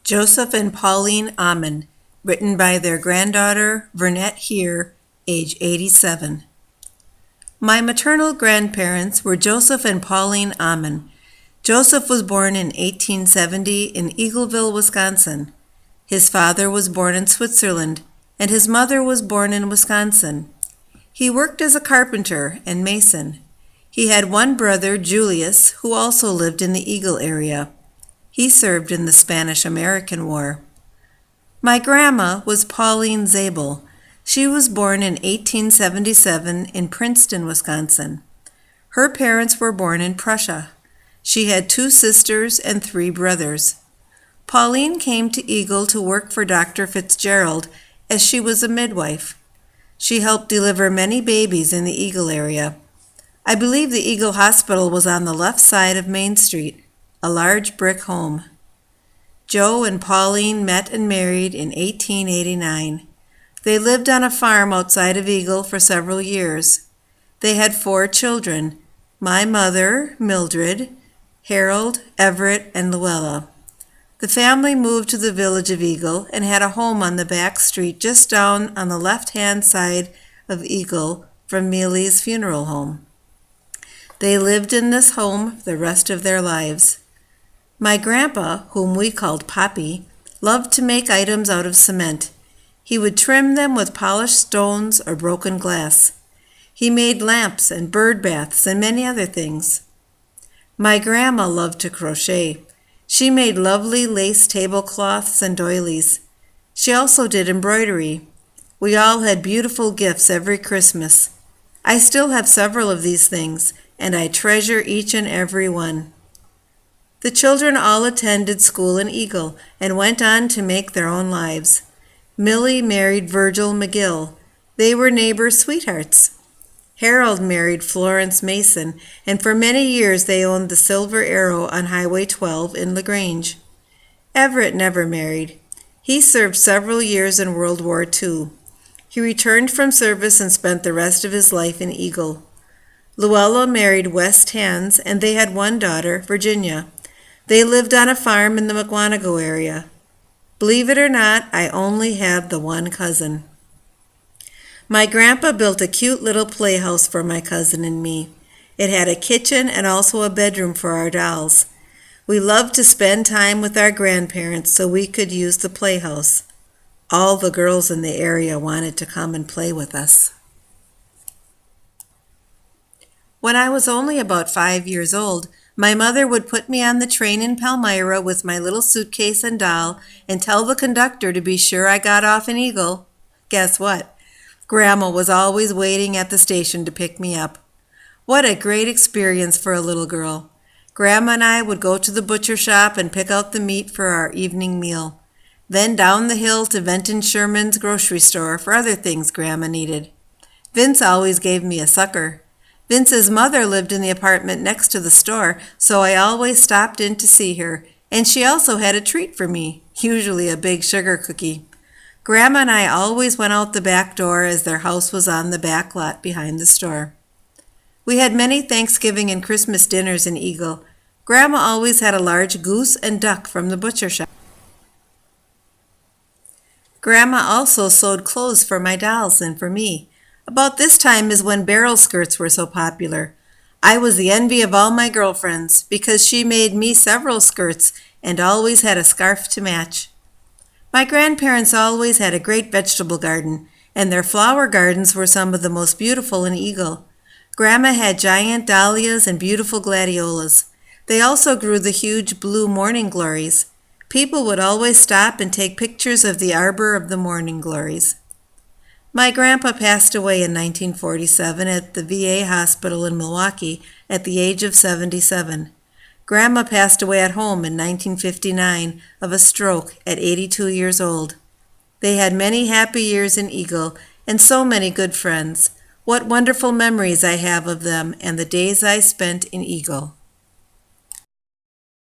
Joseph and Pauline Amann, written by their granddaughter, Vernette Here, age 87. My maternal grandparents were Joseph and Pauline Amann. Joseph was born in 1870 in Eagleville, Wisconsin. His father was born in Switzerland, and his mother was born in Wisconsin. He worked as a carpenter and mason. He had one brother, Julius, who also lived in the Eagle area. He served in the Spanish-American War. My grandma was Pauline Zabel. She was born in 1877 in Princeton, Wisconsin. Her parents were born in Prussia. She had 2 sisters and 3 brothers. Pauline came to Eagle to work for Dr. Fitzgerald as she was a midwife. She helped deliver many babies in the Eagle area. I believe the Eagle Hospital was on the left side of Main Street, a large brick home. Joe and Pauline met and married in 1889. They lived on a farm outside of Eagle for several years. They had 4 children, my mother, Mildred, Harold, Everett, and Luella. The family moved to the village of Eagle and had a home on the back street just down on the left-hand side of Eagle from Mealy's funeral home. They lived in this home the rest of their lives. My grandpa, whom we called Poppy, loved to make items out of cement. He would trim them with polished stones or broken glass. He made lamps and bird baths and many other things. My grandma loved to crochet. She made lovely lace tablecloths and doilies. She also did embroidery. We all had beautiful gifts every Christmas. I still have several of these things, and I treasure each and every one. The children all attended school in Eagle and went on to make their own lives. Millie married Virgil McGill. They were neighbor sweethearts. Harold married Florence Mason, and for many years they owned the Silver Arrow on Highway 12 in LaGrange. Everett never married. He served several years in World War II. He returned from service and spent the rest of his life in Eagle. Luella married West Hands, and they had one daughter, Virginia. They lived on a farm in the McWanago area. Believe it or not, I only have the one cousin. My grandpa built a cute little playhouse for my cousin and me. It had a kitchen and also a bedroom for our dolls. We loved to spend time with our grandparents so we could use the playhouse. All the girls in the area wanted to come and play with us. When I was only about 5 years old, my mother would put me on the train in Palmyra with my little suitcase and doll and tell the conductor to be sure I got off in Eagle. Guess what? Grandma was always waiting at the station to pick me up. What a great experience for a little girl. Grandma and I would go to the butcher shop and pick out the meat for our evening meal. Then down the hill to Venton Sherman's grocery store for other things Grandma needed. Vince always gave me a sucker. Vince's mother lived in the apartment next to the store, so I always stopped in to see her, and she also had a treat for me, usually a big sugar cookie. Grandma and I always went out the back door as their house was on the back lot behind the store. We had many Thanksgiving and Christmas dinners in Eagle. Grandma always had a large goose and duck from the butcher shop. Grandma also sewed clothes for my dolls and for me. About this time is when barrel skirts were so popular. I was the envy of all my girlfriends because she made me several skirts and always had a scarf to match. My grandparents always had a great vegetable garden, and their flower gardens were some of the most beautiful in Eagle. Grandma had giant dahlias and beautiful gladiolas. They also grew the huge blue morning glories. People would always stop and take pictures of the arbor of the morning glories. My grandpa passed away in 1947 at the VA hospital in Milwaukee at the age of 77. Grandma passed away at home in 1959 of a stroke at 82 years old. They had many happy years in Eagle and so many good friends. What wonderful memories I have of them and the days I spent in Eagle.